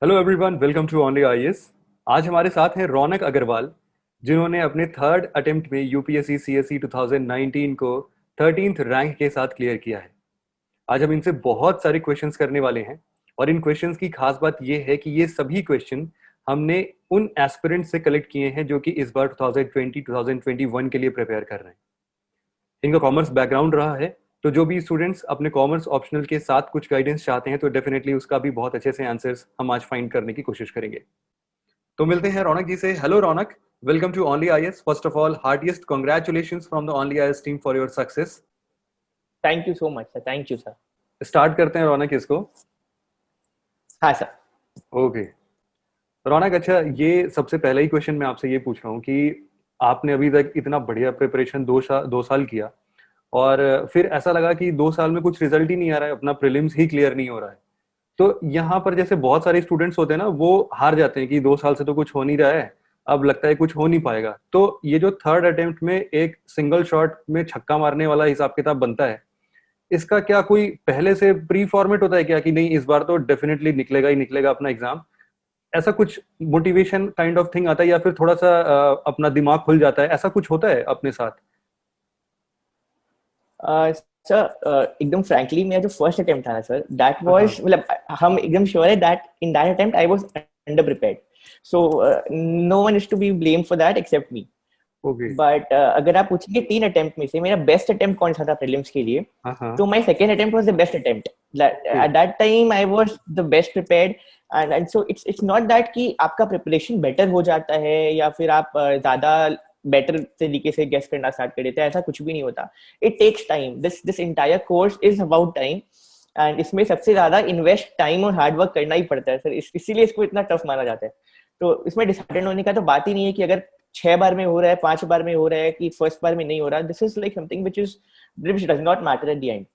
Hello everyone, welcome to only IAS. आज हमारे साथ हैं रौनक अग्रवाल, जिन्होंने अपने थर्ड अटेम्प्ट में यूपीएससी सीएसई 2019 को 13th रैंक के साथ क्लियर किया है। आज हम इनसे बहुत सारे क्वेश्चंस करने वाले हैं और इन क्वेश्चंस की खास बात यह है कि ये सभी क्वेश्चन हमने उन एस्पिरेंट से कलेक्ट किए हैं जो कि इस बार 2020-2021 के लिए प्रिपेयर कर रहे हैं। इनका कॉमर्स बैकग्राउंड रहा है, तो जो भी स्टूडेंट्स अपने कॉमर्स ऑप्शनल के साथ कुछ गाइडेंस चाहते हैं तो डेफिनेटली उसका भी बहुत अच्छे से आंसर्स हम आज फाइंड करने की कोशिश करेंगे। तो मिलते हैं रौनक जी से। Hello Raunak, welcome to only IAS. First of all, heartiest congratulations from the only IAS team for your success. Thank you so much sir. Thank you sir. Start करते हैं रौनक इसको। हाँ सर। ओके रौनक, अच्छा ये सबसे पहला ही क्वेश्चन मैं आपसे ये पूछ रहा हूँ कि आपने अभी तक इतना बढ़िया प्रिपरेशन 2 साल किया और फिर ऐसा लगा कि 2 साल में कुछ रिजल्ट ही नहीं आ रहा है, अपना प्रीलिम्स ही क्लियर नहीं हो रहा है। तो यहाँ पर जैसे बहुत सारे स्टूडेंट्स होते हैं ना, वो हार जाते हैं कि 2 साल से तो कुछ हो नहीं रहा है, अब लगता है कुछ हो नहीं पाएगा। तो ये जो थर्ड अटेम्प्ट में एक सिंगल शॉट में छक्का मारने वाला हिसाब किताब बनता है, इसका क्या कोई पहले से प्री फॉर्मेट होता है क्या कि नहीं इस बार तो डेफिनेटली निकलेगा ही निकलेगा अपना एग्जाम? ऐसा कुछ मोटिवेशन काइंड ऑफ थिंग आता है या फिर थोड़ा सा अपना दिमाग खुल जाता है, ऐसा कुछ होता है अपने साथ? सर एकदम फ्रैंकली मेरा जो फर्स्ट अटेम्प्ट था ना सर, दैट हाँ वाज हाँ। मतलब हम एकदम श्योर है that in that attempt I was underprepared. So no one is to be blame for that except me. Okay. But अगर आप पूछेंगे 3 अटेम्प्ट में से मेरा बेस्ट अटेम्प्ट कौन सा था प्रीलिम्स के लिए, हाँ हाँ। तो my second attempt was the best attempt. Okay. At that time I was the best prepared. And so it's not that कि आपका प्रिपरेशन बेटर हो जाता है या फिर आप ज्यादा बेटर तरीके से गेस करना स्टार्ट कर देते हैं, ऐसा कुछ भी नहीं होता। It takes time. This entire course is about time and इसमें सबसे ज्यादा इन्वेस्ट टाइम और हार्डवर्क करना ही पड़ता है सर, इसीलिए इसको इतना टफ माना जाता है। तो इसमें डिसअपॉइंट होने का तो बात ही नहीं है कि अगर 6 बार में हो रहा है, 5 बार में हो रहा है, कि फर्स्ट बार में नहीं हो रहा। This is like something which does not matter at the end.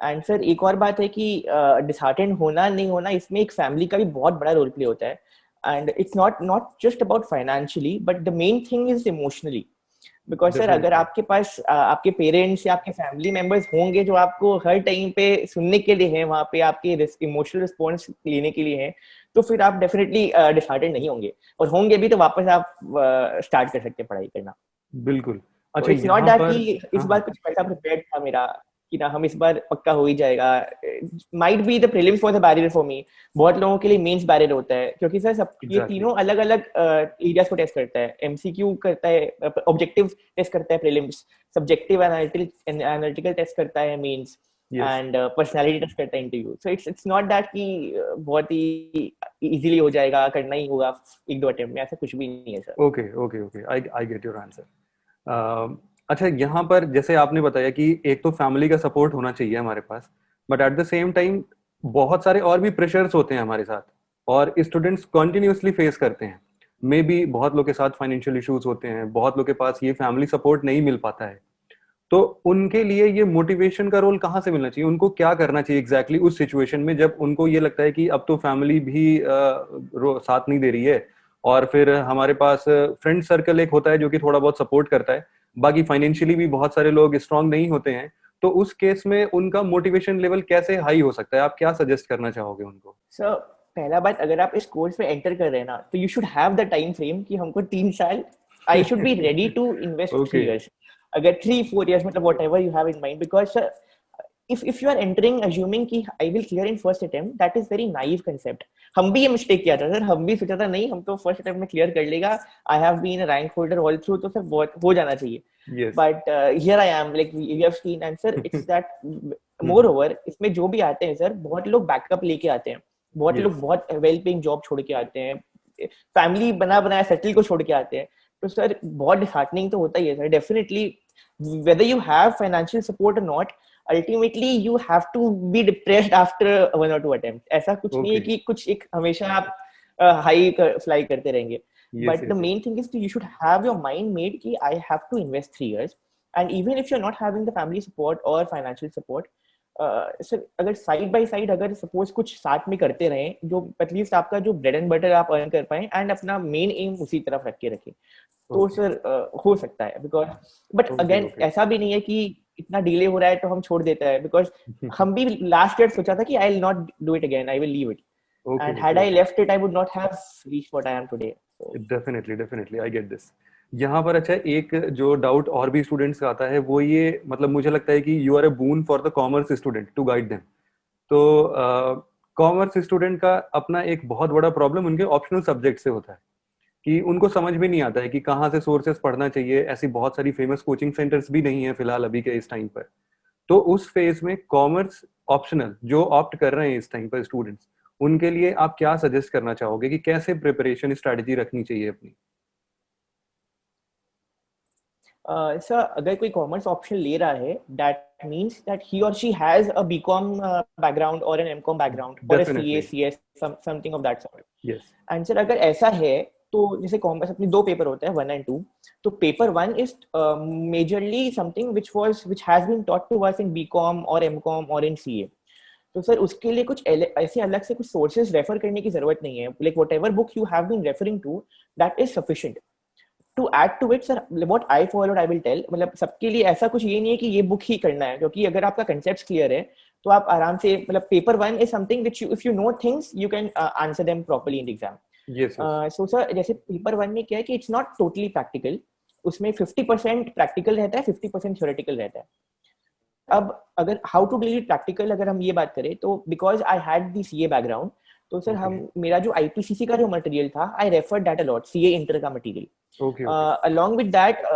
And sir एक और बात है कि डिसहार्टेंड होना नहीं होना, इसमें एक फैमिली का भी बहुत बड़ा रोल प्ले होता है। And it's not just about financially but the main thing is emotionally. Because sir अगर डेफिनेटली। आपके पास आपके पेरेंट्स या आपके फैमिली मेंबर्स होंगे जो आपको हर टाइम पे सुनने के लिए हैं, वहां पे आपके इमोशनल रिस्पॉन्स लेने के लिए हैं, तो फिर आप डेफिनेटली डिसहार्टेंड नहीं होंगे। और होंगे भी तो वापस आप स्टार्ट कर सकते हैं पढ़ाई करना। बिल्कुल। तो अच्छा इट्स नॉट यहाँ दैट पर। कि इस हाँ बार हाँ। कुछ पैसा प्रिपेयर्ड था मेरा कि ना हम इस बार पक्का हो ही जाएगा। Might be the prelims for the barrier for me. बहुत लोगों के लिए मेंस बैरियर होता है क्योंकि सर सब ये एग्जैक्टली। तीनों अलग अलग एरियाज को टेस्ट करता है। एमसीक्यू करता है, ऑब्जेक्टिव टेस्ट करता है प्रीलिम्स, सब्जेक्टिव एनालिटिकल टेस्ट करता है mains, yes. And personality test करता है interview. So it's not that कि बहुत ही इजीली हो जाएगा, करना ही होगा 1-2 अटेम्प्ट में, ऐसा कुछ भी नहीं है sir. Okay okay okay, I I get your answer. अच्छा यहाँ पर जैसे आपने बताया कि एक तो फैमिली का सपोर्ट होना चाहिए हमारे पास, but at the same time बहुत सारे और भी प्रेशर्स होते हैं हमारे साथ और स्टूडेंट्स कॉन्टिन्यूसली फेस करते हैं। मे बी बहुत लोग के साथ फाइनेंशियल इश्यूज होते हैं, बहुत लोग के पास ये फैमिली सपोर्ट नहीं मिल पाता है। तो उनके लिए ये मोटिवेशन का रोल कहाँ से मिलना चाहिए? उनको क्या करना चाहिए एग्जैक्टली उस सिचुएशन में जब उनको ये लगता है कि अब तो फैमिली भी साथ नहीं दे रही है और फिर हमारे पास फ्रेंड सर्कल एक होता है जो कि थोड़ा बहुत सपोर्ट करता है, बाकी फाइनेंशियली भी बहुत सारे लोग स्ट्रांग नहीं होते हैं। तो उस केस में उनका मोटिवेशन लेवल कैसे हाई हो सकता है? आप क्या सजेस्ट करना चाहोगे उनको? सर पहला बात, अगर आप इस कोर्स में एंटर कर रहे हैं ना, तो you should have the time frame कि हमको 3 साल, I should be ready to invest okay. 3 years। अगर 3-4 years मतलब whatever you have in mind, because sir if you are entering assuming कि I will clear in first attempt, that is very naive concept। हम भी ये mistake किया था sir, हम भी सोचा था नहीं हम तो फर्स्ट अटेम्प्ट में क्लियर कर लेगा, I have been a rank holder all through, तो सर बहुत हो जाना चाहिए। Yes. But here I am like we have seen, and sir it's that moreover इसमें जो भी आते हैं सर, बहुत लोग बैकअप लेके आते हैं, बहुत लोग यस। बहुत वेल पेइंग जॉब छोड़ के आते हैं, फैमिली बना बनाया सेटल को छोड़ के आते हैं। तो सर बहुत डिसहार्टनिंग तो होता ही है sir definitely. whether you have financial support or not, ultimately you have to be depressed after 1 or 2 attempts। ऐसा कुछ नहीं है ओके। कि कुछ एक हमेशा आप हाई फ्लाई करते रहेंगे। Yes but the yes yes. Main thing is you should have your mind made कि I have to invest 3 years। and even if you're not having the family support or financial support, sir अगर side by side अगर suppose कुछ साथ में करते रहे जो at least आपका जो ब्रेड एंड बटर आप अर्न कर पाए एंड अपना मेन एम उसी तरफ रख के रखें, तो ओके सर हो सकता है। Because but okay again okay. ऐसा भी नहीं है कि इतना डिले हो रहा है तो हम छोड़ देते हैं, बिकॉज हम भी लास्ट ईयर सोचा था कि I will not do it again, I will leave it. Okay, and had okay, I okay. left it I would not have reached what I am today. So definitely I get this. यहाँ पर अच्छा एक जो doubt और भी students का आता है वो ये, मतलब मुझे लगता है कि you are a boon for the commerce student to guide them. तो कॉमर्स स्टूडेंट का अपना एक बहुत बड़ा प्रॉब्लम उनके ऑप्शनल सब्जेक्ट से होता है कि उनको समझ में नहीं आता है कि कहाँ से सोर्सेस पढ़ना चाहिए. ऐसी बहुत सारी फेमस कोचिंग सेंटर्स भी नहीं है फिलहाल अभी के इस टाइम पर. तो उस फेज में कॉमर्स ऑप्शनल जो ऑप्ट कर रहे हैं इस टाइम पर स्टूडेंट्स, उनके लिए आप क्या सजेस्ट करना चाहोगे कि कैसे प्रिपरेशन स्ट्रेटजी रखनी चाहिए अपनी? सर अगर कोई कॉमर्स ऑप्शन ले रहा है that means that he or she has a BCom background or an MCom background or a CA definitely. CS something of that sort. Yes. And sir अगर ऐसा है तो जैसे कॉमर्स अपनी दो पेपर होते हैं 1 and 2. तो paper 1 is majorly something which has been taught to us in BCom or MCom or in CA. तो सर उसके लिए कुछ ऐसे अलग से कुछ सोर्सेज रेफर करने की जरूरत नहीं है. Like whatever book you have been referring to that is sufficient. To add to it sir what I followed I will tell, मतलब सबके लिए ऐसा कुछ ये नहीं है कि ये बुक ही करना है, क्योंकि अगर आपका कंसेप्ट क्लियर है तो आप आराम से, मतलब paper 1 is something which you if you know things you can answer them properly in the exam. Yes. Yes. So sir जैसे पेपर 1 में क्या है कि इट्स नॉट टोटली प्रैक्टिकल. उसमें 50% प्रैक्टिकल रहता है, 50% थ्योरेटिकल रहता है. अब अगर how to deal with practical अगर हम ये बात करें तो because I had the CA background, तो सर ओके. हम मेरा जो आईपीसीसी का जो मटेरियल था I referred that a lot, CA inter का material. Okay. Okay. along with that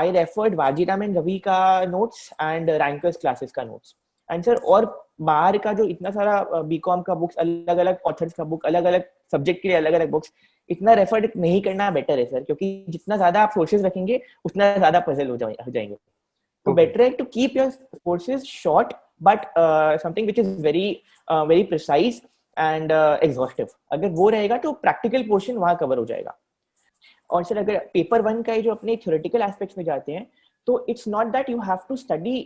I referred Vajiram and Ravi का notes and rankers classes का notes. and sir और बाहर का जो इतना सारा बीकॉम का बुक्स, अलग अलग ऑथर्स का बुक, अलग अलग सब्जेक्ट के लिए अलग अलग बुक्स, इतना रेफर नहीं करना बेटर है सर, क्योंकि जितना ज्यादा आप सोर्सेज रखेंगे उतना ज्यादा पजल हो जाएंगे. तो बेटर है to keep your sources short but something which is very very precise and exhaustive. अगर वो रहेगा तो प्रैक्टिकल पोर्शन वहां कवर हो जाएगा. और सर अगर पेपर 1 का जो अपने थ्योरेटिकल एस्पेक्ट्स में जाते हैं तो it's not that you have to study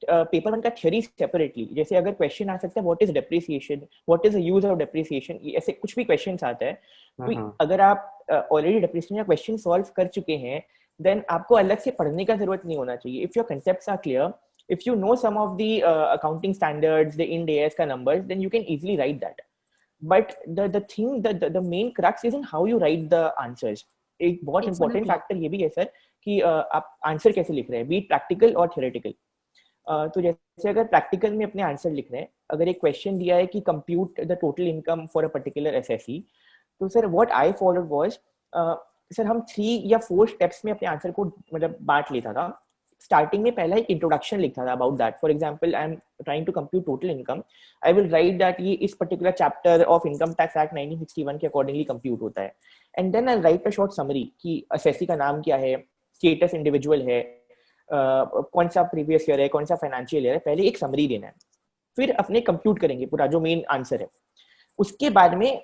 paper 1 का थ्योरी सेपरेटली. जैसे अगर क्वेश्चन आ सकता है what is depreciation, what is the use of depreciation, ऐसे कुछ भी क्वेश्चंस आता है. तो अगर आप ऑलरेडी डेप्रिसिएशन का क्वेश्चन सॉल्व कर चुके हैं देन आपको अलग से पढ़ने का जरूरत नहीं होना चाहिए. If your concepts are clear, if you know some of the accounting standards, the Ind AS का numbers, then you can easily write that. But the thing, the main crux is in how you write the answers. एक बहुत important factor ये भी है sir कि आप answer कैसे लिख रहे हैं, बी प्रैक्टिकल और थ्योरेटिकल. तो जैसे अगर प्रैक्टिकल में अपने आंसर लिख रहे हैं, अगर एक क्वेश्चन दिया है कि compute the total income for a particular SSC, तो sir what I followed was, sir हम 3 या 4 स्टेप्स में अपने आंसर को मतलब बांट लेता था. स्टार्टिंग में पहला एक इंट्रोडक्शन लिखता था about that. For example I am trying to compute total income, I will write that ये इस particular chapter of income tax act 1961 के अकॉर्डिंगली कंप्यूट होता है. And then I write a short summary कि SSC का नाम क्या है, स्टेटस इंडिविजुअल है, कौन सा प्रीवियस ईयर है, कौन सा फाइनेंशियल ईयर है, पहले एक समरी देना है. फिर अपने कंप्यूट करेंगे पूरा जो मेन आंसर है. उसके बाद में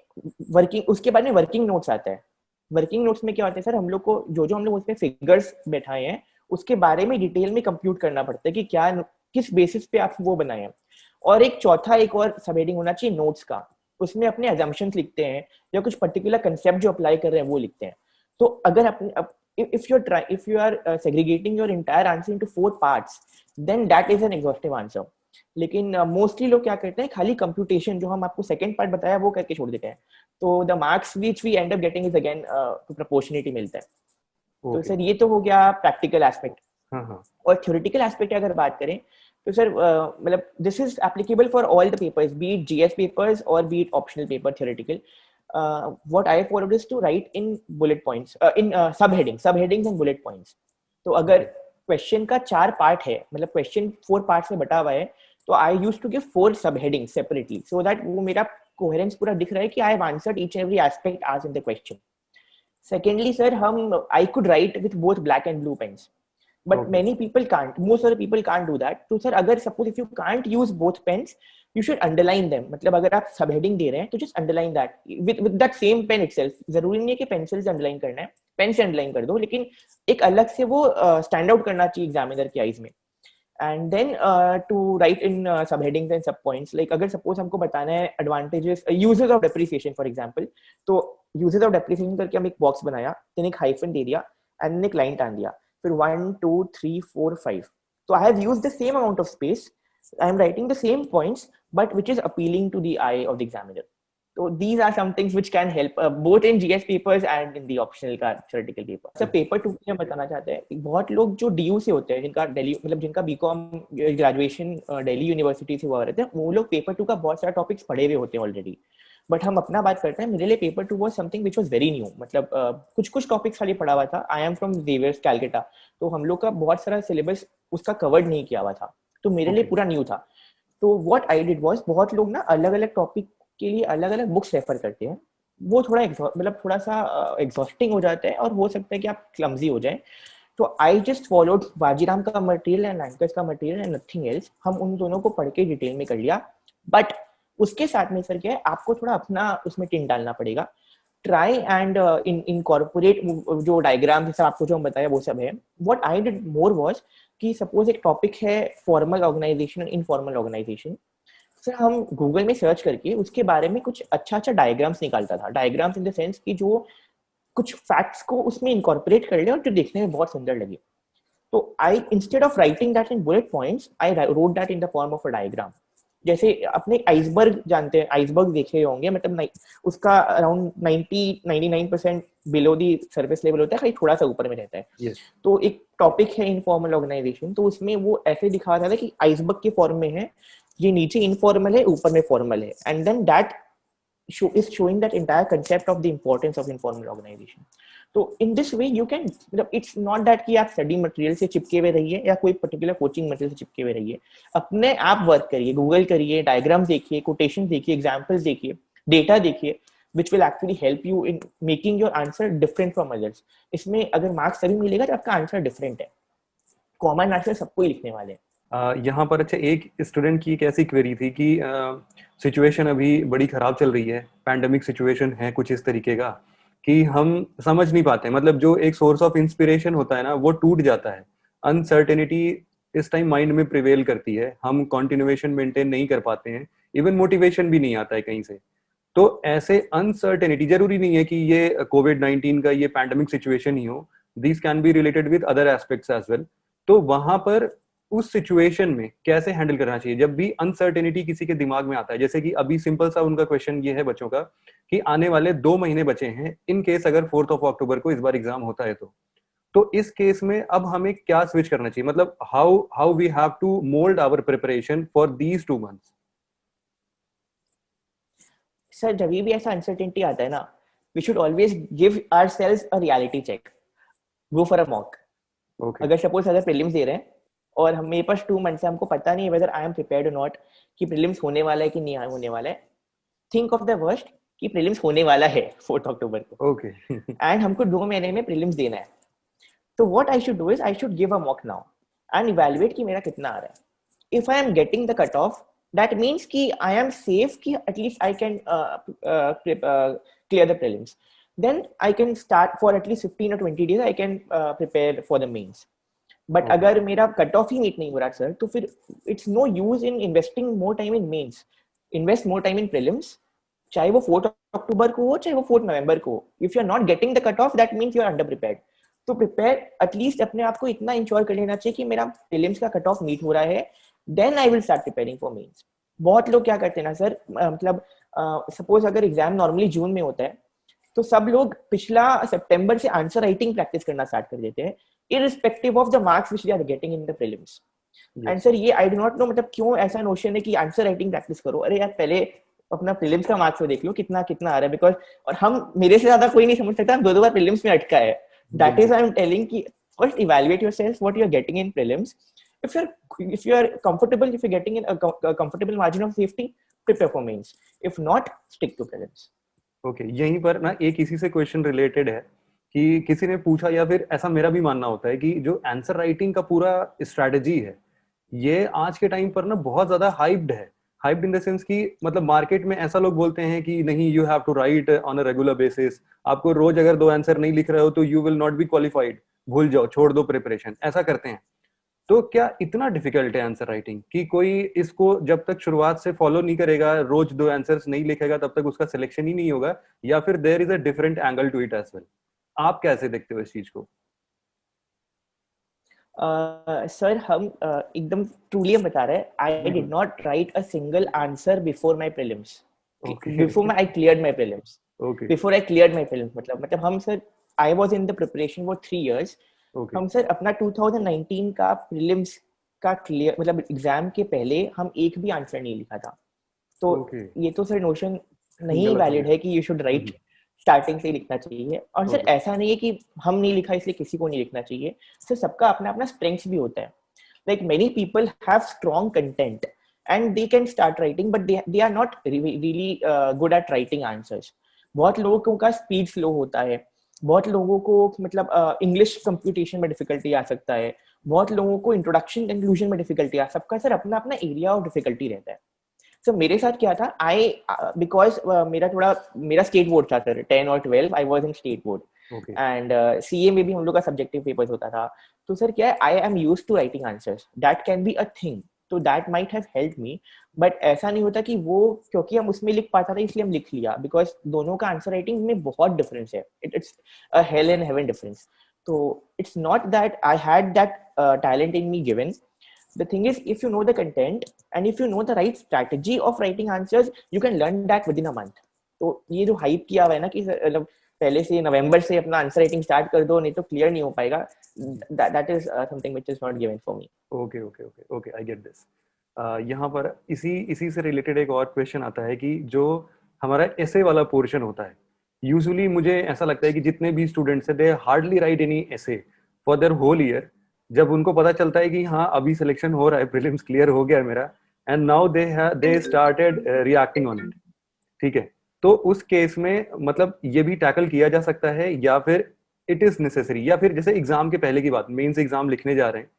वर्किंग नोट्स आता है. वर्किंग नोट्स में क्या होता है सर, हम लोग को जो हम लोग उसमें फिगर्स बैठाए हैं उसके बारे में डिटेल में कंप्यूट करना पड़ता है कि क्या किस बेसिस पे आप वो बनाए हैं. और एक चौथा एक और सब हेडिंग होना चाहिए नोट्स का, उसमें अपने अजम्पशंस लिखते हैं या कुछ पर्टिकुलर कंसेप्ट जो अप्लाई कर रहे हैं वो लिखते हैं. तो अगर अपने if you are segregating your entire answer into 4 parts, then that is an exhaustive answer. लेकिन मोस्टली लोग क्या करते हैं, खाली कंप्यूटेशन जो हम आपको सेकंड पार्ट बताया वो करके छोड़ देते हैं. तो the marks which we end up getting is again proportionality मिलता है. तो सर ये तो हो गया प्रैक्टिकल एस्पेक्ट. और थ्योरेटिकल एस्पेक्ट अगर बात करें तो सर मतलब this is applicable for all the papers, be it GS papers और be it optional paper theoretical. What I followed is to write in bullet points, in subheadings and bullet points. तो अगर question का 4 part है, मतलब question 4 parts में बटा हुआ है, तो I used to give 4 subheadings separately so that वो मेरा कोहेरेंस पूरा दिख रहा है कि I have answered each every aspect asked in the question. Secondly, sir, I could write with both black and blue pens, but many people can't. Most of the people can't do that. So, sir, अगर suppose if you can't use both pens, you should underline them. मतलब अगर आप subheading दे रहे हैं, तो just underline that with that same pen itself. जरूरी नहीं है कि pencil से underline करना है, pen से underline कर दो, लेकिन एक अलग से वो stand out करना चाहिए examiner की eyes में. And then to write in subheadings and subpoints, like अगर suppose हमको बताना है advantages, uses of depreciation for example, तो uses of depreciation करके हम एक बॉक्स बनाया, then एक हाइफन दे दिया एंड एक लाइन टान दिया, फिर 1 2 3 4 5. तो I have used the same amount of space, I am writing the same points but which is appealing to the eye of the examiner. So these are some things which can help both in GS papers and in the optional का theoretical paper. So paper 2 में बताना चाहते हैं बहुत लोग जो DU से होते हैं जिनका दिल्ली मतलब जिनका BCom ग्रेजुएशन दिल्ली यूनिवर्सिटी से हुआ रहते हैं वो लोग पेपर 2 का बहुत सारा टॉपिक्स पढ़े हुए होते हैं ऑलरेडी. बट हम अपना बात करते हैं. मेरे लिए paper 2 was something which was very new. मतलब कुछ टॉपिक्स खाली पढ़ा हुआ था. I am from Xavier's Calcutta, तो हम लोग का बहुत सारा सिलेबस उसका कवर्ड नहीं किया हुआ था, तो मेरे लिए पूरा न्यू था. तो व्हाट आई डिड वाज बहुत लोग ना अलग अलग टॉपिक के लिए अलग अलग बुक्स रेफर करते हैं. वो थोड़ा मतलब थोड़ा सा एग्जॉस्टिंग हो जाता है और हो सकता है कि आप क्लमजी हो जाए. तो आई जस्ट फॉलोड वाजीराम का मटेरियल एंड एंकर्स का मटेरियल एंड नथिंग एल्स. हम उन दोनों को पढ़ के डिटेल में कर लिया. बट उसके साथ में सर क्या है, आपको थोड़ा अपना उसमें टिन डालना पड़ेगा. ट्राई एंड इनकॉर्पोरेट जो डायग्राम जैसा आपको जो हम बताया वो सब है. What I did more was कि सपोज एक टॉपिक है formal organization and informal organization. Sir हम गूगल में सर्च करके उसके बारे में कुछ अच्छा डायग्राम्स निकालता था. डायग्राम्स इन द सेंस कि जो कुछ फैक्ट्स को उसमें इनकॉर्पोरेट कर ले और जो देखने में बहुत सुंदर लगे. तो I instead of writing that in bullet points I wrote that in the form of a diagram. जैसे अपने आइसबर्ग जानते हैं, आइसबर्ग देखे होंगे, मतलब उसका around 99% below the surface level होता है, खाली थोड़ा सा ऊपर में रहता है. yes. तो एक टॉपिक है इनफॉर्मल ऑर्गेनाइजेशन, तो उसमें वो ऐसे दिखा रहा था कि आइसबर्ग के फॉर्म में है, ये नीचे इनफॉर्मल है, ऊपर में फॉर्मल है. And then that is showing that entire concept of the importance of informal organization. तो in this way you can, मतलब it's not that कि आप स्टडी मटेरियल से चिपके हुए रहिए या कोई पर्टिकुलर कोचिंग मटेरियल से चिपके हुए रहिए. अपने आप वर्क करिए, गूगल करिए, डायग्राम देखिए, कोटेशन देखिए, एग्जांपल्स देखिए, डेटा देखिए, which will actually help you in making your answer different from others. इसमें अगर मार्क्स तभी मिलेगा जब आपका आंसर डिफरेंट है. कॉमन आंसर सबको ही लिखने वाले हैं. यहाँ पर अच्छा एक स्टूडेंट की एक ऐसी क्वेरी थी कि सिचुएशन अभी बड़ी खराब चल रही है, पैंडेमिक सिचुएशन है कुछ इस तरीके का कि हम समझ नहीं पाते, मतलब जो एक सोर्स ऑफ इंस्पिरेशन होता है ना वो टूट जाता है. अनसर्टेनिटी इस टाइम माइंड में प्रिवेल करती है, हम कॉन्टिन्यूएशन मेंटेन नहीं कर पाते हैं, इवन मोटिवेशन भी नहीं आता है कहीं से. तो ऐसे अनसर्टेनिटी, जरूरी नहीं है कि ये कोविड-19 का ये पैंडेमिक सिचुएशन ही हो, this can be related with other aspects as well. तो वहां पर उस सिचुएशन में कैसे हैंडल करना चाहिए जब भी अनसर्टेनिटी किसी के दिमाग में आता है. जैसे कि अभी सिंपल सा उनका क्वेश्चन ये है बच्चों का कि आने वाले 2 महीने बचे हैं, इन केस अगर 4 अक्टूबर को इस बार एग्जाम होता है तो इस केस में अब हमें क्या स्विच करना चाहिए, मतलब how we have to mould our preparation for these 2 months. Sir जब भी ऐसा अनसर्टेनिटी आता है ना, we should always give ourselves a reality check. Go for a mock. अगर सपोज अगर प्रीलिम्स दे रहे हैं और हम मेरे पास 2 मंथ से हमको पता नहीं है वेदर आई एम प्रिपेयर्ड और नॉट कि प्रीलिम्स होने वाला है कि नहीं होने वाला है. थिंक ऑफ द वर्स्ट कि प्रीलिम्स होने वाला है 4 अक्टूबर को. ओके. एंड हमको 2 महीने में प्रीलिम्स देना है. तो what I should do is I should give a mock now and evaluate कि मेरा कितना आ रहा है. If I am getting the cut off, that means कि आई एम सेफ कि at least I can clear the prelims. Then I can start for at least 15 or 20 days. I can prepare for the mains. But अगर मेरा cut off ही meet नहीं हो रहा sir, तो फिर it's no use in investing more time in mains. Invest more time in prelims, चाहे वो 4 अक्टूबर को हो चाहे वो 4 नवंबर को हो. If you are not getting the cut off, that means you are underprepared. तो प्रिपेयर एटलीस्ट अपने आप को इतना इंश्योर कर लेना चाहिए कि मेरा प्रीलिम्स का कट ऑफ मीट हो रहा है, then I will start preparing for mains. बहुत लोग क्या करते हैं ना सर, मतलब सपोज अगर एग्जाम नॉर्मली जून में होता है तो सब लोग पिछला सितंबर से आंसर राइटिंग प्रैक्टिस करना स्टार्ट कर देते हैं, irrespective of the marks which they are getting in the prelims. And sir ये I do not know, मतलब क्यों ऐसा नोशन है कि आंसर राइटिंग प्रैक्टिस करो. अरे यार पहले अपना प्रीलिम्स का मार्क्स देख लो कितना कितना आ रहा है. बिकॉज और हम मेरे से ज्यादा कोई नहीं समझ सकता, 2 बार प्रीलिम्स में अटका है. That is I am telling कि first evaluate yourself what you are getting in prelims. if you are comfortable, if you're getting in a comfortable margin of safety, prepare for mains. If not, stick to prelims. Okay, यहीं पर ना एक इसी से question related है कि किसी ने पूछा, या फिर ऐसा मेरा भी मानना होता है कि जो आंसर राइटिंग का पूरा स्ट्रेटजी है ये आज के टाइम पर ना बहुत ज्यादा हाइप्ड है. हाइप्ड इन द सेंस कि मतलब मार्केट में ऐसा लोग बोलते हैं कि नहीं, you have to write on a regular basis, आपको रोज अगर 2 आंसर नहीं लिख रहे हो तो you will not be qualified, भूल जाओ, छोड़ दो प्रिपरेशन, ऐसा करते हैं. तो क्या इतना डिफिकल्ट है आंसर राइटिंग कि कोई इसको जब तक शुरुआत से फॉलो नहीं करेगा, रोज 2 आंसर्स नहीं लिखेगा, तब तक उसका सिलेक्शन ही नहीं होगा, या फिर there is a different angle to it as well? आप कैसे देखते हो इस चीज को? सर हम एकदम ट्रूली बता रहे हैं, I did not right a single answer before my prelims. Okay. Before I cleared my prelims. Okay. Before I cleared my prelims, मतलब हम sir, I was in the preparation for 3 years. Okay. हम sir अपना 2019 का prelims का clear मतलब exam के पहले हम एक भी आंसर नहीं लिखा था. तो Okay. ये तो सर नोशन नहीं गलत हो वैलिड गया. है कि यू शुड राइट स्टार्टिंग से ही लिखना चाहिए. और सर Okay. ऐसा नहीं है कि हम नहीं लिखा इसलिए किसी को नहीं लिखना चाहिए. सर सबका अपना अपना स्ट्रेंथ्स भी होता है. Like many people have strong content and they can start writing, but they are not really good at writing answers. बहुत लोगों का स्पीड स्लो होता है, बहुत लोगों को मतलब इंग्लिश कंप्यूटेशन में डिफिकल्टी आ सकता है, बहुत लोगों को इंट्रोडक्शन कंक्लूजन में डिफिकल्टी आ, सबका सर अपना अपना एरिया ऑफ डिफिकल्टी रहता है. सो मेरे साथ क्या था, आई बिकॉज मेरा स्टेट बोर्ड था सर, 10 और 12 I was in state board. Okay. And CA में भी हम लोग का सब्जेक्टिव पेपर्स होता था. तो सर क्या है, I am used to writing answers, that can be a thing, तो that might have helped me. But ऐसा नहीं होता कि वो क्योंकि हम उसमें लिख पाता था इसलिए हम लिख लिया, बिकॉज दोनों का आंसर राइटिंग में बहुत डिफरेंस है. It's a hell and heaven difference. तो it's not that I had that talent in me given. The thing is, if you know the content and if you know the right strategy of writing answers, you can learn that within a month. तो ये जो hype किया हुआ है ना कि मतलब पहले से नवंबर से अपना आंसर राइटिंग स्टार्ट कर दो नहीं तो क्लियर नहीं हो पाएगा, that is something which is not given for me. Okay. Okay. Okay. Okay. I get this. यहाँ पर इसी से रिलेटेड एक और क्वेश्चन आता है कि जो हमारा ऐसे वाला पोर्शन होता है, यूजुअली मुझे ऐसा लगता है कि जितने भी स्टूडेंट्स हैं दे हार्डली राइट एनी ऐसे फॉर देयर होल ईयर. जब उनको पता चलता है कि हाँ अभी सिलेक्शन हो रहा है, प्रीलिम्स क्लियर हो गया मेरा, and now they started reacting on it. ठीक है, तो उस केस में मतलब ये भी टैकल किया जा सकता है या फिर इट इज नेसेसरी, या फिर जैसे एग्जाम के पहले की बात, मेंस एग्जाम लिखने जा रहे हैं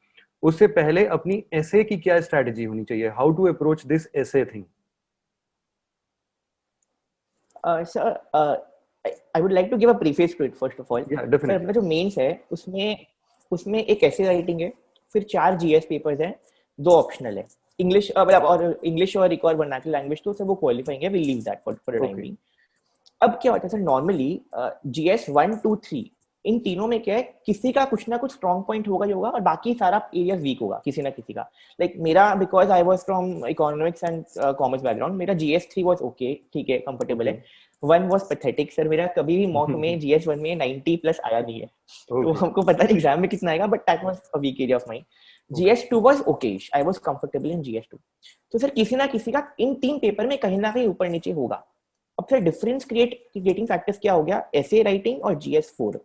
उससे पहले अपनी ऐसे की क्या स्ट्रेटजी होनी चाहिए, हाउ टू अप्रोच दिस ऐसे thing? Sir, I would like to give a preface to it first of all. Yeah, sir definitely. अपना जो मेंस है उसमें एक ऐसे राइटिंग है, फिर 4 जीएस पेपर्स हैं, 2 ऑप्शनल है. इंग्लिश मतलब और इंग्लिश और एक और वर्नाक्युलर लैंग्वेज तो सब वो क्वालिफाइंग है, we leave that for the time being. अब क्या होता है सर, नॉर्मली जीएस 1 2 3 इन तीनों में क्या है, किसी का कुछ ना कुछ स्ट्रॉन्ग पॉइंट होगा ही होगा और बाकी सारा एरिया वीक होगा किसी ना किसी का. लाइक मेरा, because I was from economics and commerce background, मेरा जीएस 3 वाज ओके, ठीक है, कंफर्टेबल है. 1 वाज पैथेटिक सर, मेरा कभी भी मॉक में जीएस 1 में 90 प्लस आया नहीं है. तो हमको पता नहीं एग्जाम में कितना आएगा, but that was a weak area of mind. GS 2 was okish, I was comfortable in GS 2. तो सर किसी ना किसी का इन 3 पेपर में कहीं ना कहीं ऊपर नीचे होगा. अब सर डिफरेंस क्रिएटिंग फैक्टर्स क्या हो गया, एसे राइटिंग और जीएस 4,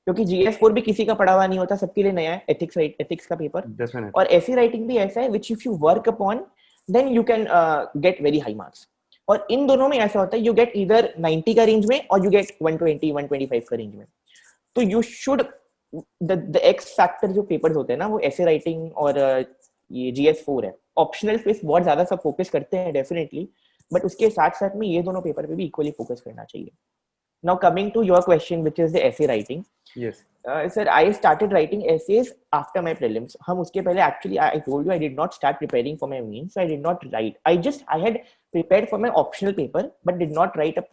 क्योंकि जीएस 4 भी किसी का पढ़ा हुआ नहीं होता, सबके लिए नया है, एथिक्स का पेपर. और ऐसी राइटिंग भी ऐसा है which if you work upon then you can get very high marks. और इन दोनों में ऐसा होता है, यू गेट इधर 90 का रेंज में और यू गेट 120 125 का रेंज में. तो you should the x factor जो पेपर्स होते हैं ना, वो ऐसे राइटिंग और ये जीएस 4 है. ऑप्शनल पे बहुत ज्यादा सब फोकस करते हैं डेफिनेटली, बट उसके साथ साथ में ये दोनों पेपर पे भी इक्वली फोकस करना चाहिए. Now coming to your question, which is the essay writing. Yes. Sir, I started writing essays after my prelims. हम उसके पहले actually I told you I did not start preparing for my mains, so I did not write. I had prepared for my optional paper, but did not write a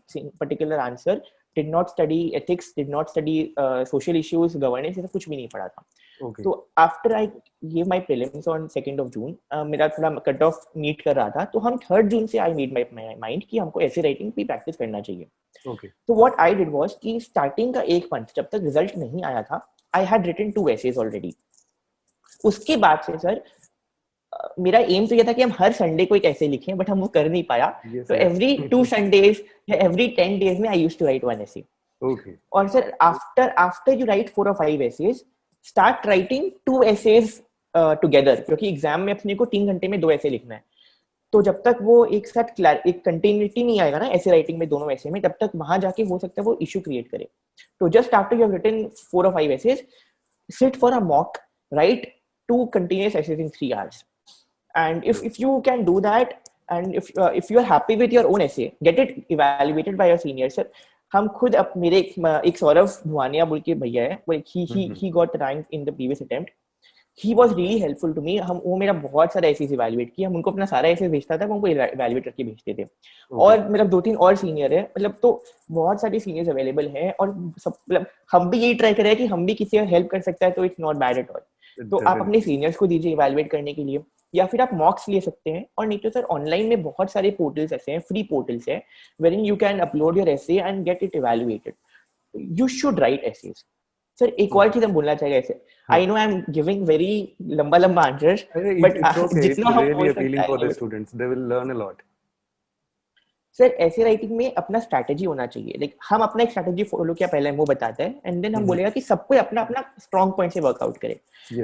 particular answer. Did not study ethics. Did not study social issues, governance. ये सब कुछ भी नहीं पढ़ा था. Okay. तो after I gave my prelims on 2nd of June, मेरा थोड़ा कट ऑफ मीट कर रहा था, तो हम 3rd June से I made my mind कि हमको ऐसे राइटिंग भी प्रैक्टिस करना चाहिए. Okay. तो what I did was कि स्टार्टिंग का 1 मंथ जब तक रिजल्ट नहीं आया था, I had written 2 essays already. उसके बाद से सर मेरा एम तो ये था कि हम हर संडे को एक ऐसे लिखें, बट हम वो कर नहीं पाया. तो एवरी 2 संडेज या एवरी 10 डेज में I used to write 1 essay. Okay. और sir after you write 4 or 5 essays, start writing 2 essays together, क्योंकि एग्जाम में अपने को 3 घंटे में 2 essay लिखना है. तो जब तक वो एक साथ एक कंटिन्यूटी नहीं आएगा ना ऐसे राइटिंग में, दोनों ऐसे में, तब तक वहां जाके हो सकता है वो इशू क्रिएट करे. तो just after you have written 4 or 5 essays, sit for a mock, write 2 continuous essays in 3 hours. And if you can do that, and if you are happy with your own essay, get it evaluated by your seniors. Sir, हम खुद मेरे एक सौरभ भुवानिया बोल के भैया है, he got ranked in the previous attempt. He was really helpful to me. वो मेरा बहुत सारा एसेस इवैल्यूएट किया, हम उनको अपना सारा एसेस भेजता था, वो हमको इवैल्यूएट करके भेजते थे. और मतलब 2-3 और सीनियर है, मतलब तो बहुत सारे सीनियर्स अवेलेबल हैं, और सब मतलब हम भी यही ट्राई कर रहे हैं कि हम भी किसी का हेल्प कर सकता है, तो it's not bad at all. तो आप अपने सीनियर्स को दीजिए इवैल्यूएट करने के लिए. या फिर आप मॉक्स ले सकते हैं, और नहीं तो सर ऑनलाइन में बहुत सारे पोर्टल्स ऐसे हैं, फ्री पोर्टल्स हैं, wherein you can upload your essay and get it evaluated. You should write essays. Sir एक और चीज हम बोलना चाहिए ऐसे, I know I am giving very लंबा लंबा answers, but It's okay. It's जितना हम really बोल appealing सकते for the हैं. students. They will learn a lot. Sir ऐसे राइटिंग में अपना स्ट्रैटेजी होना चाहिए. लाइक हम अपना एक स्ट्रैटेजी फॉलो किया पहले वो बताते हैं, एंड देन हम बोलेगा कि सबको अपना अपना स्ट्रॉन्ग पॉइंट से वर्कआउट करे.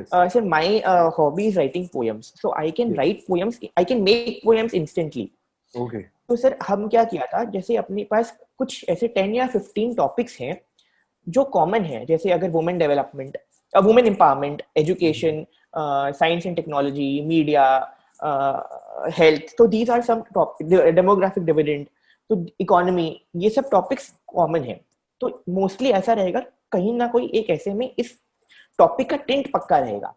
Sir my hobby is writing poems, so I can write poems, I can make poems instantly. Okay. तो सर हम क्या किया था, जैसे अपने पास कुछ ऐसे 10 या 15 टॉपिक्स हैं जो कॉमन है, जैसे अगर women development, women empowerment, education, science and technology, media, health, तो these are some topic, demographic dividend, तो इकोनॉमी, ये सब टॉपिक्स कॉमन है. तो मोस्टली ऐसा रहेगा कहीं ना कोई एक ऐसे में इस टॉपिक का टिंट पक्का रहेगा.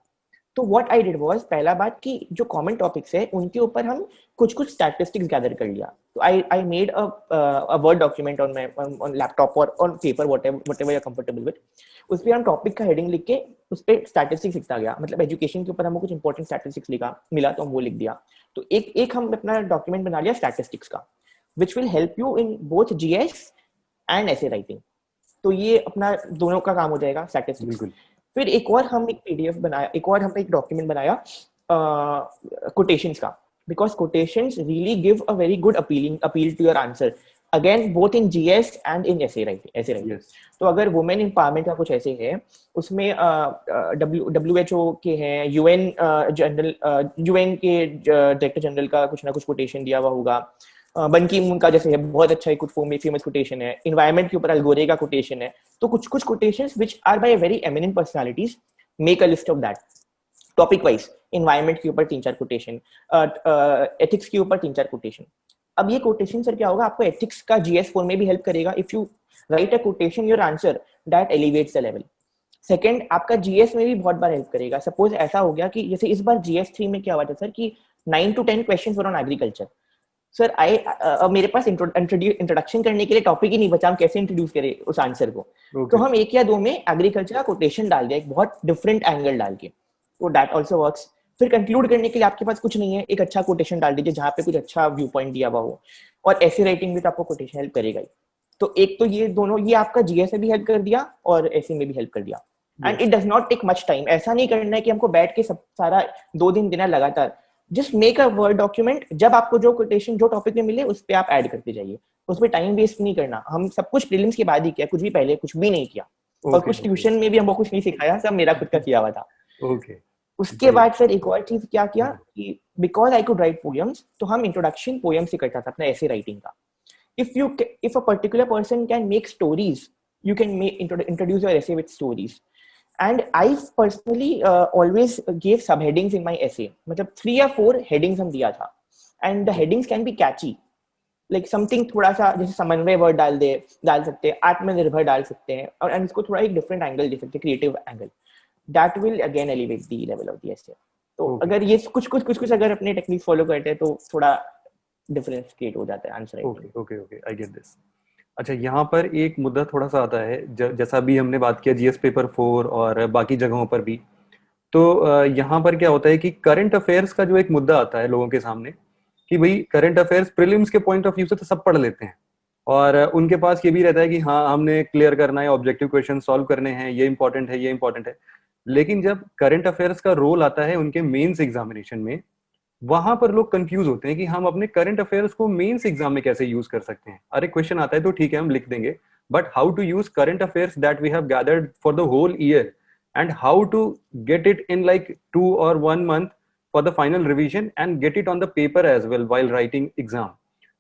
तो व्हाट आई डिड वाज, पहला बात कि जो कॉमन टॉपिक्स है उनके ऊपर हम कुछ कुछ स्टैटिस्टिक्स गैदर कर लिया. तो I made a word document on my on laptop और on paper, whatever you are comfortable with. उस पे हम टॉपिक का हेडिंग लिख के उस पे स्टैटिस्टिक्स लिखता गया. मतलब एजुकेशन के ऊपर हमको कुछ इंपॉर्टेंट स्टैटिस्टिक्स मिला तो हम वो लिख दिया. तो एक हम अपना डॉक्यूमेंट बना लिया स्टैटिस्टिक्स का, which will help you in both GS and essay writing. तो ये अपना दोनों का काम हो जाएगा स्टैटिस्टिक्स. फिर एक और हम एक पीडीएफ बनाया, एक और हमने एक डॉक्यूमेंट बनाया कोटेशंस का, because quotations really give a very good appeal to your answer, again both in GS and in essay writing. Yes. तो अगर वुमेन एम्पावरमेंट का कुछ ऐसे है, उसमें WHO के हैं, यूएन के डायरेक्टर जनरल का कुछ ना कुछ कोटेशन दिया हुआ होगा, बन की मून का जैसे है बहुत अच्छा एक फेमस कोटेशन है, एनवायरनमेंट के ऊपर अल्गोरे का कोटेशन है. तो कुछ कुछ quotations which are by very eminent personalities, make a list of that. Topic wise वाइज एनवायरनमेंट के ऊपर 3-4 कोटेशन, एथिक्स के ऊपर 3-4 कोटेशन. अब ये कोटेशन सर क्या होगा, आपको एथिक्स का जीएस फॉर्म में भी हेल्प करेगा. If you right a quotation your answer that elevates the level. Second, आपका जीएस में भी बहुत बार हेल्प करेगा. सपोज ऐसा हो गया कि जैसे इस बार जीएस 3 में क्या हुआ था सर कि 9 to 10 questions were on agriculture. Sir मेरे पास इंट्रोडक्शन करने के लिए टॉपिक ही नहीं बचा, हम कैसे इंट्रोड्यूस करें उस आंसर को. तो हम 1 या 2 में एग्रीकल्चर का कोटेशन डाल दिया, एक बहुत डिफरेंट एंगल डाल के. तो दैट आल्सो वर्क्स. फिर कंक्लूड करने के लिए आपके पास कुछ नहीं है, एक अच्छा कोटेशन डाल दीजिए जहां पे कुछ अच्छा व्यू पॉइंट दिया हुआ हो. और ऐसे राइटिंग में तो आपको कोटेशन हेल्प करेगा ही. तो एक तो ये दोनों, ये आपका जीएस में भी हेल्प कर दिया और ऐसे में भी हेल्प कर दिया. And it does not take much time. ऐसा नहीं करना है कि हमको बैठ के सब सारा 2 दिन देना लगातार. Just make a word document, जब आपको जो कोटेशन जो टॉपिक में मिले उस पे आप ऐड करते जाइए. उसमें टाइम वेस्ट नहीं करना. हम सब कुछ प्रीलिम्स के बाद ही किया, कुछ भी पहले कुछ भी नहीं किया. और कुछ ट्यूशन में भी हमको कुछ नहीं सिखाया, सब मेरा खुद का किया हुआ था. उसके बाद फिर एक और चीज क्या किया कि because I could write poems, तो हम इंट्रोडक्शन पोएम से करता था अपना ऐसे राइटिंग का. if a particular person can make stories, you can introduce your essay with stories. And I personally always gave subheadings in my essay. मतलब 3 या 4 headings हम दिया था. And the headings can be catchy. Like something थोड़ा सा जैसे समन्वय word डाल सकते हैं, आत्मनिर्भर डाल सकते हैं, और इसको थोड़ा एक डिफरेंट एंगल दे सकते हैं, creative angle. That will again elevate the level of the essay. तो अगर ये कुछ अगर अपने टेक्निक फॉलो करते हैं तो थोड़ा डिफरेंस क्रिएट हो जाता है answer writing. Okay I get this. अच्छा, यहाँ पर एक मुद्दा थोड़ा सा आता है, जैसा भी हमने बात किया जीएस पेपर 4 और बाकी जगहों पर भी. तो यहाँ पर क्या होता है कि करंट अफेयर्स का जो एक मुद्दा आता है लोगों के सामने कि भाई करंट अफेयर्स प्रीलिम्स के पॉइंट ऑफ व्यू से तो सब पढ़ लेते हैं, और उनके पास ये भी रहता है कि हाँ हमने क्लियर करना है, ऑब्जेक्टिव क्वेश्चन सॉल्व करने हैं, ये इंपॉर्टेंट है, ये इंपॉर्टेंट है. लेकिन जब करंट अफेयर्स का रोल आता है उनके मेंस एग्जामिनेशन में, वहां पर लोग कंफ्यूज होते हैं कि हम अपने करंट अफेयर्स को मेंस एग्जाम में कैसे यूज कर सकते हैं. अरे क्वेश्चन आता है तो ठीक है हम लिख देंगे, but how to use current affairs that we have gathered for the whole year, and how to get it in like 2 or 1 month for the final revision and get it on the paper as well while writing exam.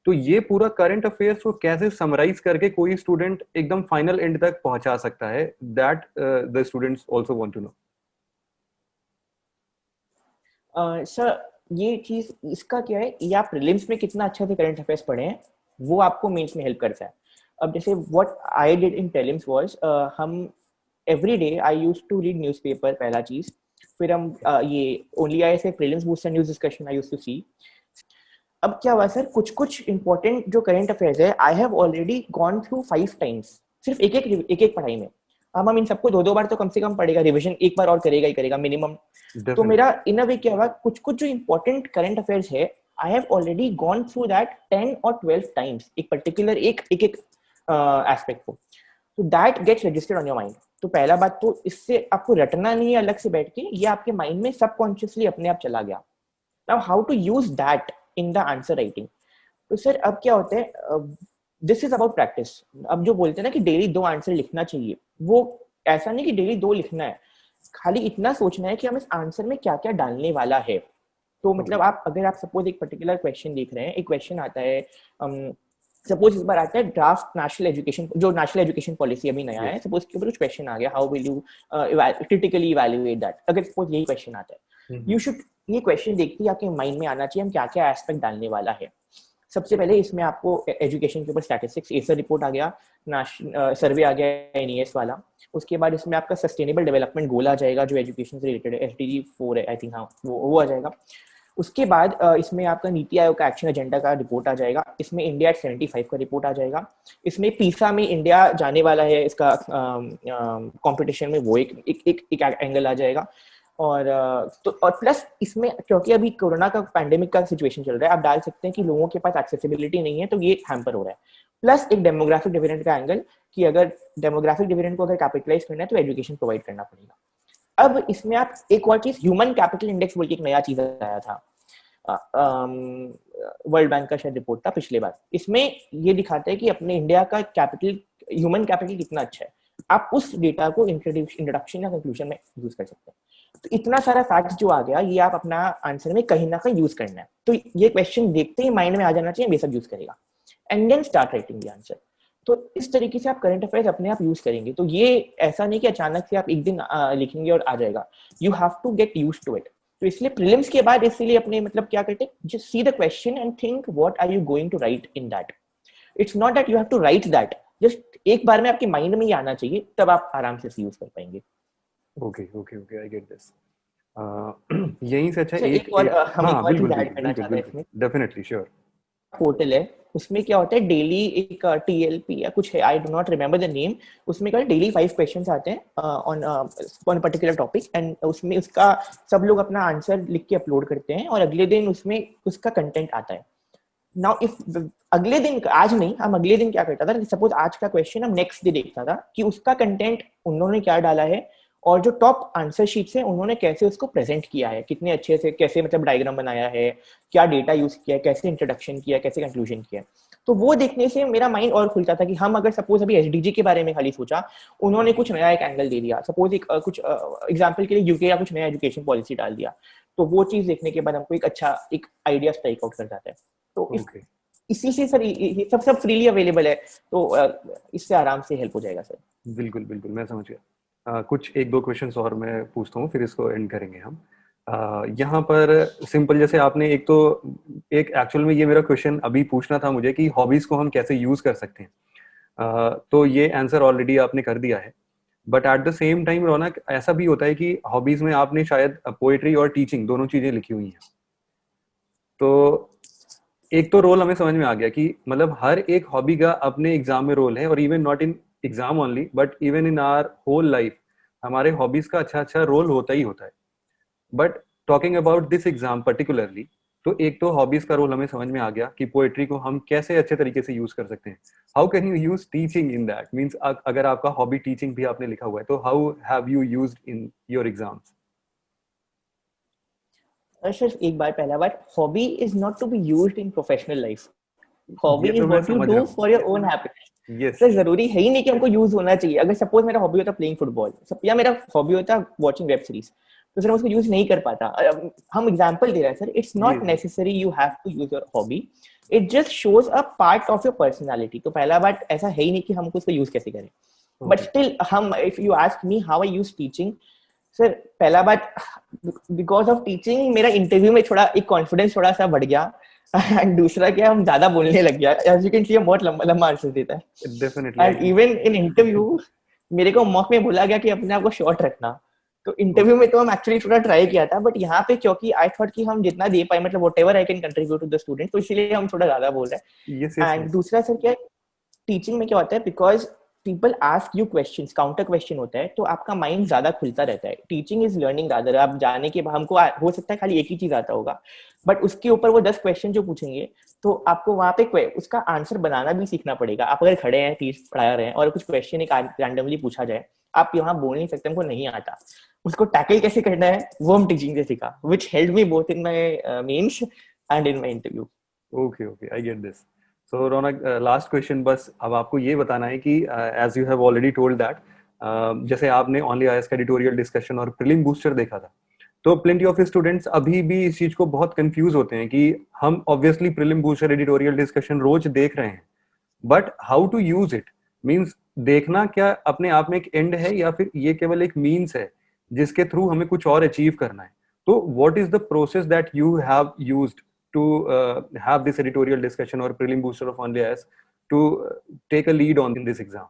तो ये पूरा current affairs को कैसे summarise करके कोई student एकदम final and तक पहुंचा सकता है, that the students also want to know. Sir ये चीज इसका क्या है, ये आप प्रीलिम्स में कितना अच्छा से करंट अफेयर्स पढ़े हैं वो आपको मेंस में हेल्प करता है. अब जैसे what I did in prelims was, हम every day I used to read newspaper, पहला चीज. फिर हम ये ओनली आई से prelims booster news discussion I used to see. अब क्या हुआ सर, कुछ इंपॉर्टेंट जो करंट अफेयर्स है I have already gone through 5 times, सिर्फ एक एक पढ़ाई में. अब हम इन सबको 2-2 बार तो कम से कम पढ़ेगा, रिवीजन एक बार और करेगा ही करेगा मिनिमम। तो मेरा इन अ वे क्या हुआ, कुछ कुछ जो इंपॉर्टेंट करंट अफेयर्स है, I have already gone through that 10 और 12 टाइम्स, एक पर्टिकुलर एक एस्पेक्ट को, तो that gets registered on your mind. तो पहला बात तो इससे आपको रटना नहीं है अलग से बैठ के, ये आपके माइंड में सबकॉन्शियसली अपने आप चला गया। Now how to use that in the answer writing. तो सर अब क्या होता है, दिस इज अबाउट प्रैक्टिस। अब जो बोलते हैं ना कि डेली 2 आंसर लिखना चाहिए, वो ऐसा नहीं कि डेली 2 लिखना है, खाली इतना सोचना है कि हम इस आंसर में क्या क्या डालने वाला है। तो मतलब आप अगर आप सपोज एक पर्टिकुलर क्वेश्चन देख रहे हैं, एक क्वेश्चन आता है, सपोज इस बार आता है ड्राफ्ट नेशनल एजुकेशन, जो नेशनल एजुकेशन पॉलिसी अभी नया है, सपोज के ऊपर कुछ क्वेश्चन आ गया, how will you critically evaluate that, अगर सपोज यही क्वेश्चन आता है, यू शुड, ये क्वेश्चन देखते ही आपके माइंड में आना चाहिए हम क्या क्या एस्पेक्ट डालने वाला है। सबसे पहले इसमें आपको एजुकेशन के ऊपर स्टैटिस्टिक्स, एसर रिपोर्ट आ गया, सर्वे आ गया एनईएस वाला। उसके बाद इसमें आपका सस्टेनेबल डेवलपमेंट गोल आ जाएगा जो एजुकेशन से रिलेटेड है, एसडीजी 4 है आई थिंक, हाँ वो आ जाएगा। उसके बाद इसमें आपका नीति आयोग का एक्शन एजेंडा का रिपोर्ट आ जाएगा, इसमें इंडिया एट 75 का रिपोर्ट आ जाएगा, इसमें पीसा में इंडिया जाने वाला है इसका कंपटीशन में, वो एक एंगल आ जाएगा। और तो और प्लस इसमें क्योंकि अभी कोरोना का पैंडेमिक का सिचुएशन चल रहा है, आप डाल सकते हैं कि लोगों के पास एक्सेसिबिलिटी नहीं है तो ये हैम्पर हो रहा है, प्लस एक डेमोग्राफिक डिविडेंड का एंगल कि अगर डेमोग्राफिक डिविडेंड को अगर कैपिटलाइज करना है तो एजुकेशन प्रोवाइड करना पड़ेगा। अब इसमें आप एक और चीज, ह्यूमन कैपिटल इंडेक्स बोल के एक नया चीज आया था, वर्ल्ड बैंक का शायद रिपोर्ट था पिछले बार, इसमें ये दिखाता है कि अपने इंडिया का कैपिटल, ह्यूमन कैपिटल कितना अच्छा है। आप उस डेटा को इंट्रोडक्शन या कंक्लूजन में यूज कर सकते हैं। तो इतना सारा फैक्ट्स जो आ गया, ये आप अपना आंसर में कहीं ना कहीं यूज करना है। तो ये क्वेश्चन देखते ही माइंड में आ जाना चाहिए, बेसब यूज करेगा, and then start writing the answer. तो इस तरीके से आप करंट अफेयर्स अपने आप यूज करेंगे। तो ये ऐसा नहीं कि अचानक से आप एक दिन लिखेंगे और आ जाएगा, you have to get used to it. तो इसलिए प्रीलिम्स के बाद इसलिए अपने मतलब क्या करते हैं, just see the question and think what are you going to write in that. It's not that you have to write that, जस्ट एक बार में आपके माइंड में ही आना चाहिए, तब आप आराम से यूज कर पाएंगे। Okay okay okay, I get this. यहीं से अच्छा एक और हम एक और चीज ऐड करना चाहते हैं इसमें, डेफिनेटली श्योर। पोर्टल है, उसमें क्या होता है, डेली एक टीएलपी या कुछ है, I do not remember the name, उसमें क्या डेली 5 क्वेश्चंस आते हैं ऑन पर्टिकुलर टॉपिक, एंड उसमें उसका सब लोग अपना आंसर लिख के अपलोड करते हैं और अगले दिन उसमें उसका कंटेंट आता है। नाउ इफ अगले दिन, आज नहीं, हम अगले दिन क्या करता था, सपोज आज का क्वेश्चन हम नेक्स्ट डे देखता था कि उसका कंटेंट उन्होंने क्या डाला है, और जो टॉप आंसर शीट्स हैं उन्होंने कैसे उसको प्रेजेंट किया है, कितने अच्छे से, कैसे मतलब डायग्राम बनाया है, क्या डेटा यूज किया है, कैसे इंट्रोडक्शन किया है, कैसे कंक्लूजन किया है। तो वो देखने से मेरा माइंड और खुलता था कि हम अगर सपोज अभी एसडीजी के बारे में खाली सोचा, उन्होंने कुछ नया एक एंगल दे दिया, सपोज एक कुछ एग्जाम्पल के लिए यूके का कुछ नया एजुकेशन पॉलिसी डाल दिया, तो वो चीज देखने के बाद हमको एक अच्छा एक आइडिया स्ट्राइक आउट कर जाता है। तो इसी से सर ये सब फ्रीली अवेलेबल है, तो इससे आराम से हेल्प हो जाएगा सर। बिल्कुल बिल्कुल, मैं समझ गया। कुछ 1-2 क्वेश्चंस और मैं पूछता हूँ, फिर इसको एंड करेंगे हम। यहाँ पर सिंपल, जैसे आपने एक एक्चुअल में ये मेरा क्वेश्चन अभी पूछना था मुझे कि हॉबीज को हम कैसे यूज कर सकते हैं, तो ये आंसर ऑलरेडी आपने कर दिया है। But at the same time Raunak, ऐसा भी होता है कि हॉबीज में आपने शायद पोएट्री और टीचिंग दोनों चीजें लिखी हुई हैं। तो एक तो रोल हमें समझ में आ गया कि मतलब हर एक हॉबी का अपने एग्जाम में रोल है, और even not in exam only but even in our whole life हमारे हॉबीज का अच्छा अच्छा रोल होता ही होता है। But talking about this exam particularly, तो एक तो हॉबीज का रोल हमें समझ में आ गया कि पोएट्री को हम कैसे अच्छे तरीके से यूज कर सकते हैं। How can you use teaching in that, means अगर आपका हॉबी टीचिंग भी आपने लिखा हुआ है, तो how have you used in your exams? सिर्फ एक बार, पहला बार, hobby is not to be used in professional life, hobby is what you do for your own happiness. Sir जरूरी है ही नहीं कि हमको यूज होना चाहिए। अगर सपोज मेरा हॉबी होता प्लेइंग फुटबॉल, या मेरा हॉबी होता वाचिंग वेब सीरीज, तो सर मैं उसको यूज नहीं कर पाता। हम एग्जांपल दे रहे हैं sir, it's not necessary you have to use your hobby, it just shows a part of your personality. तो पहला बात ऐसा है ही नहीं कि हमको उसको यूज कैसे करें, बट स्टिल हम, if you ask me how I use teaching, sir पहला बात बिकॉज ऑफ टीचिंग मेरा इंटरव्यू में थोड़ा एक कॉन्फिडेंस थोड़ा सा बढ़ गया, एंड दूसरा क्या, हम ज्यादा बोलने लग गया। एज यू कैन सी, बहुत लंबा लंबा आंसर देता है। Definitely. And even in interview मेरे को मॉक में बोला गया कि अपने आप को शॉर्ट रखना, तो इंटरव्यू में तो हम एक्चुअली थोड़ा ट्राई किया था, बट यहाँ पे क्योंकि आई थॉट कि हम जितना दे पाए, मतलब whatever I can contribute to the student, तो इसीलिए हम थोड़ा ज्यादा बोल रहे हैं। एंड दूसरा सर क्या, टीचिंग में क्या होता है, because people ask you questions, counter question होता है, तो आपका माइंड ज्यादा खुलता रहता है. Teaching is learning rather. आप जाने के बाद हमको हो सकता है खाली एक ही चीज आता होगा, बट उसके ऊपर वो 10 क्वेश्चन जो पूछेंगे तो आपको वहां पे उसका आंसर बनाना भी सीखना पड़ेगा. आप अगर खड़े हैं, टीच पढ़ा रहे हैं और कुछ क्वेश्चन एक रैंडमली पूछा जाए, आप यहाँ बोल नहीं सकते, हमको नहीं आता, उसको टैकल कैसे करना है वो हम टीचिंग से सीखा, which helped me both in my mains and in my interview. Okay okay, I get this. So Raunak, last question, बस अब आपको ये बताना है कि as you have already told that, जैसे आपने ओनली आईएएस का एडिटोरियल डिस्कशन और प्रीलिम बूस्टर देखा था, तो प्लेंटी ऑफ स्टूडेंट्स अभी भी इस चीज को बहुत कंफ्यूज होते हैं कि हम obviously prelim booster editorial discussion रोज देख रहे हैं, but how to use it, means देखना क्या अपने आप में एक एंड है या फिर ये केवल एक मीन्स है जिसके थ्रू हमें कुछ और अचीव करना है. तो what is the process that you have used to have this editorial discussion or prelim booster of only IAS to take a lead on in this exam?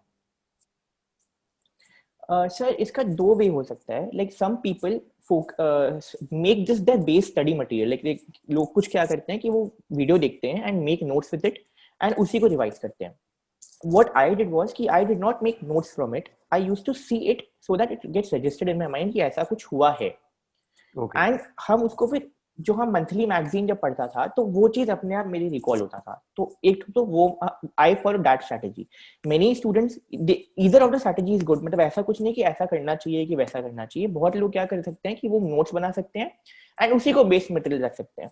Sir इसका दो वे हो सकता है. Like some people make this their base study material. Like लोग कुछ क्या करते हैं कि वो वीडियो देखते हैं and make notes with it and उसी को रिवाइज करते हैं. What I did was कि I did not make notes from it. I used to see it so that it gets registered in my mind कि ऐसा कुछ हुआ है. Okay. एंड हम उसको फिर जो हम मंथली मैगजीन जब पढ़ता था तो वो चीज अपने आप मेरी रिकॉल होता था. तो एक तो वो I follow that strategy. Many students either of the strategy is good. मतलब ऐसा कुछ नहीं कि ऐसा करना चाहिए कि वैसा करना चाहिए. बहुत लोग क्या कर सकते हैं कि वो नोट्स बना सकते हैं एंड उसी को बेस मटेरियल रख सकते हैं.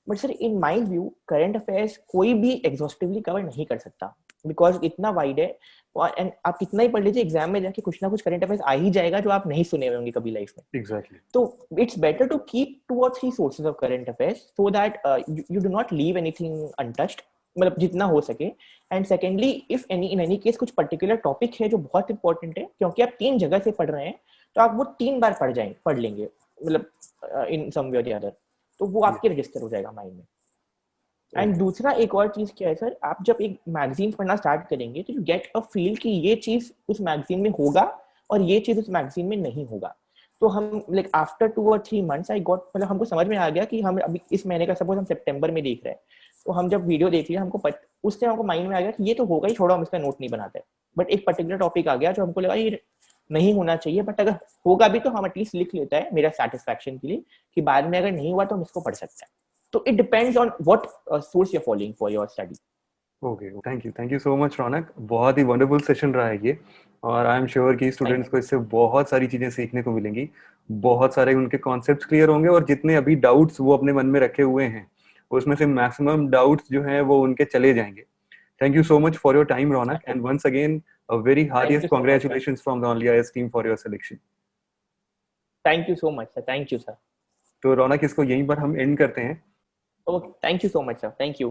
But sir in my view current affairs कोई भी एग्जॉस्टिवली कवर नहीं कर सकता बिकॉज इतना वाइड है. एंड आप कितना ही पढ़ लीजिए, एग्जाम में जाके कुछ ना कुछ करंट अफेयर्स आ ही जाएगा जो आप नहीं सुने हुए होंगे कभी लाइफ में. Exactly. तो it's better to keep 2 or 3 sources of current affairs so that you do not leave anything untouched, मतलब जितना हो सके. And secondly if in any case कुछ पर्टिकुलर टॉपिक है जो बहुत इंपॉर्टेंट है, क्योंकि आप 3 जगह से पढ़ रहे हैं तो आप वो 3 बार पढ़ लेंगे, मतलब इन सम वे और द अदर, तो वो आपके रजिस्टर हो जाएगा माइंड में. एंड दूसरा एक और चीज क्या है सर, आप जब एक मैगजीन पढ़ना स्टार्ट करेंगे तो यू गेट अ फील कि ये चीज उस मैगजीन में होगा और ये चीज उस मैगजीन में नहीं होगा. तो हम like after 2 or 3 months I got, मतलब हमको समझ में आ गया कि हम अभी इस महीने का सपोज हम सितंबर में देख रहे हैं, तो हम जब वीडियो देख लिया हमको उससे हमको माइंड में आ गया कि ये तो होगा ही, छोड़ो हम इसका नोट नहीं बनाते. बट एक पर्टिकुलर टॉपिक आ गया जो हमको लगा ये नहीं होना चाहिए, बट अगर होगा भी तो हम एटलीस्ट लिख लेता है मेरा सेटिस्फैक्शन के लिए कि बाद में अगर नहीं हुआ तो हम इसको पढ़ सकते हैं. तो it depends on what source you are following for your study. Okay, thank you so much Raunak. बहुत ही वंडरफुल सेशन रहा है ये, और आई एम श्योर कि स्टूडेंट्स को इससे बहुत सारी चीजें सीखने को मिलेंगी, बहुत सारे उनके कॉन्सेप्ट्स क्लियर होंगे, और जितने अभी डाउट्स वो अपने मन में रखे हुए हैं उसमें से मैक्सिमम डाउट्स जो हैं वो उनके चले जाएंगे. Thank you so much for your time, Ronak, and once again a very heartiest congratulations from the Only IAS team for your selection. Thank you so much, sir. Thank you, sir. तो रौनक, इसको यहीं पर हम and करते हैं. Okay, thank you so much, sir. Thank you.